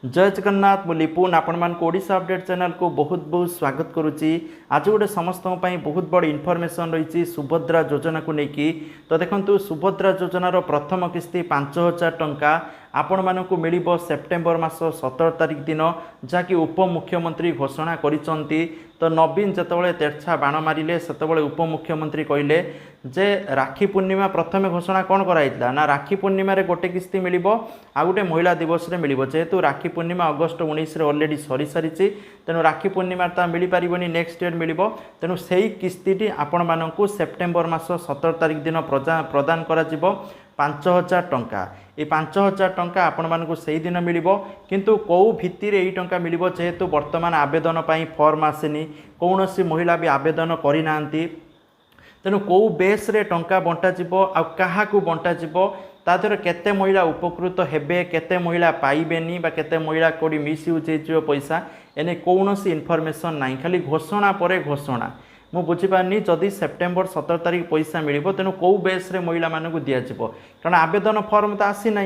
जय जगन्नाथ मु लिपुन आपण मान ओडिशा अपडेट चैनल को बहुत बहुत स्वागत करुच्ची। आज गोटे समस्त बहुत बड़ इनफॉरमेशन रही सुभद्रा योजना को लेकिन। तो देखो सुभद्रा योजनार प्रथम किस्ती 5000 टंका आपण मानक मिल सेप्टेम्बर मास 17 तारिख दिन जहाँकि उपमुख्यमंत्री घोषणा करिसंती। तो नवीन जितेबाला तेरछा बाण मारे से उपमुख्यमंत्री कहले जे राखी पूर्णिमा प्रथम घोषणा कौन कराइला ना राखी पूर्णिमा रे गोटे किस्ती मिल आ गोटे महिला दिवस रे मिल जेहेतु राखी पूर्णिमा अगस्ट 19 रे ऑलरेडी सरी सारी तेणु राखी पूर्णिमा ता मिल पारिबनी नेक्स्ट ईयर मिल तेणु से किस्ती आपण मानक सेप्टेम्बर मास 17 तारिख दिन प्रदान करा 5000 टंका। ये 5000 टंका आपण मानक से दिन मिल किंतु कौ भित्तिर यही टंका मिल जेहेतु वर्तमान आवेदन पाई फॉर्म आसेनी कौन सी महिला भी आवेदन करना तेणु कौ बेस रे टंका बंटा आ क्या बंटा तादर केते महिला उपकृत हेबे केते महिला पाइबेनी बा केते महिला कोडी मिसयूज हो पैसा एने कौन सी इनफॉरमेशन ना खाली घोषणा पर घोषणा मु बुझीपारनी जदि सेप्टेम्बर 17 तारिख पैसा मिल तेणु कौ बेस रे महिला मानक दिज्व कारण आवेदन फॉर्म तो आसी ना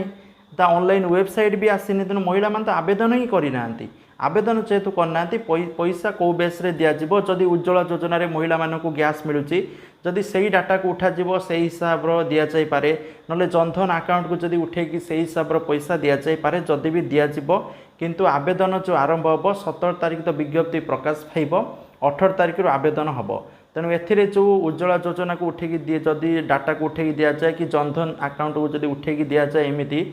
ता ऑनलाइन वेबसाइट भी आसीनी तेणु महिला मान तो आवेदन ही करना आवेदन जेहेतु करना पैसा कौ बेस रे दिज्व जदि उज्ज्वला योजना रे महिला मानक गैस मिलूची जदि सही डाटा को उठा जीवो से हिसाब दि जाई पारे नले जनधन अकाउंट को जदि उठेकी से हिसाब पैसा दि जाई पारे जदि भी दिज्व किंतु आवेदन जो आरंभ हम 17 तारिख तो विज्ञप्ति प्रकाश पाइब 18 तारिख आवेदन हम तेणु ए जो उज्ज्वला योजना को उठेकी दिए जदि डाटा को उठेकी दि जाए कि जनधन अकाउंट को जदि उठेकी दि जाए एमती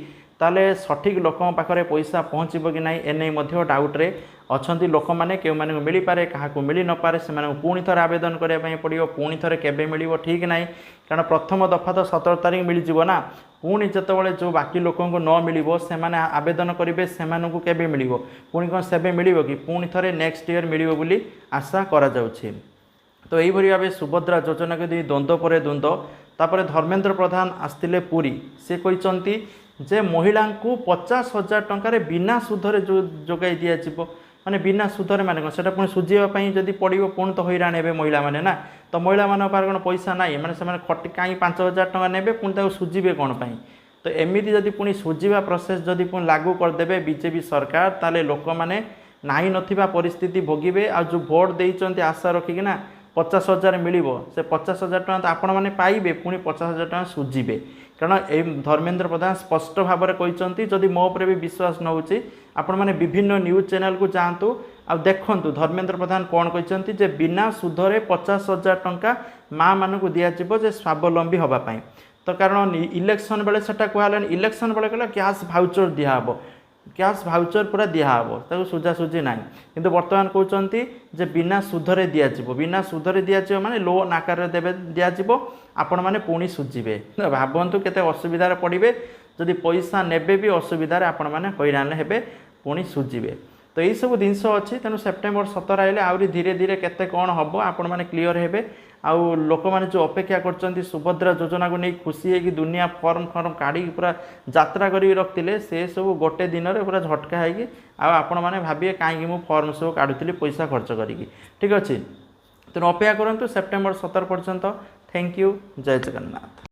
ताले सठिक लोक पाखे पैसा पहुँचब कि नहीं एने डाउट्रे अच्छा लोक मैंने क्यों मैंने मिल पारे क्या मिल न पारे से पुणी थे आवेदन करने पड़ो पुणी थे केवे मिल ठीक ना कारण प्रथम दफा तो 17 तारिख मिल जाना पुणी जिते जो बाकी लोक न मिल से आवेदन करेंगे से केवे मिल पुणी कौन से मिल कि पुणी थे नेक्स्ट ईयर मिल बोली आशा करा तो यही भाव सुभद्रा योजना को द्वंद्व पर द्वंद्व तापर धर्मेंद्र प्रधान आसते पुरी से कहते जे महिला को 50,000 टंकार बिना सुधरे जो जोगाई दिज्व माने बिना सुधरे माने से पुणी सुझावाई जब पड़ो पुणी तो हईराण हे महिला मैंने ना तो महिला मान कौन पैसा ना माने से खटी कहीं 5,000 टंका ने पुणी सुझे कौन पाई तो एमती जदि पुणी सुझा प्रोसेस जदि पुणी लागू करदे बीजेपी सरकार ताले लोक मैंने नाई नथिबा परिस्थिति भोगिबे आ जो भोट देइचंती आशा रखिकिना 50,000 मिल से 50,000 टका तो आपण मैंने पाइबे पुणी 50,000 टका सुझे कारण ए धर्मेंद्र प्रधान स्पष्ट भाव में कहते जदि मो पर भी विश्वास न होची आपण मैंने विभिन्न न्यूज चैनल को जातु आ देखु धर्मेंद्र प्रधान कौन कहते जे बिना सुधरे 50,000 टंका माँ मानक दिज्व जे स्वावलंबी होगापाई तो कारण इलेक्शन बेले से कहलानी इलेक्शन बेले कहला कैश भाउचर दिहब कैश भाउचर पूरा दिहब ताको सुझासुझी ना किंतु वर्तमान कहते जे बिना सुधरे दिज्व बिना सुधरे दिज्व माने लोन आकार देवे दिज्व आपण मैंने पुणी सुझे भावतु केते असुविधार पड़े जदि पैसा नेबे भी असुविधार आपण मैंने हईराण हे पुणी सुझे तो यही सब जिनस अच्छी तेणु सेप्टेम्बर 17 आइले आहरी धीरे धीरे केते कौन हम आपण मैंने क्लीयर हे आउ लोक मैंने जो अपेक्षा कर सुभद्रा योजना को नहीं खुशी है कि दुनिया फॉर्म फॉर्म काढ़ी पूरा यात्रा कर रखते से सब गोटे दिन में पूरा झटका है आपण मैंने भाविए कहीं मुझे फॉर्म सब काढ़ुली पैसा खर्च करी ठीक अच्छे तेणु अपेक्षा करूँ सेप्टेम्बर 17 पर्यंत। Thank you. जय जगन्नाथ।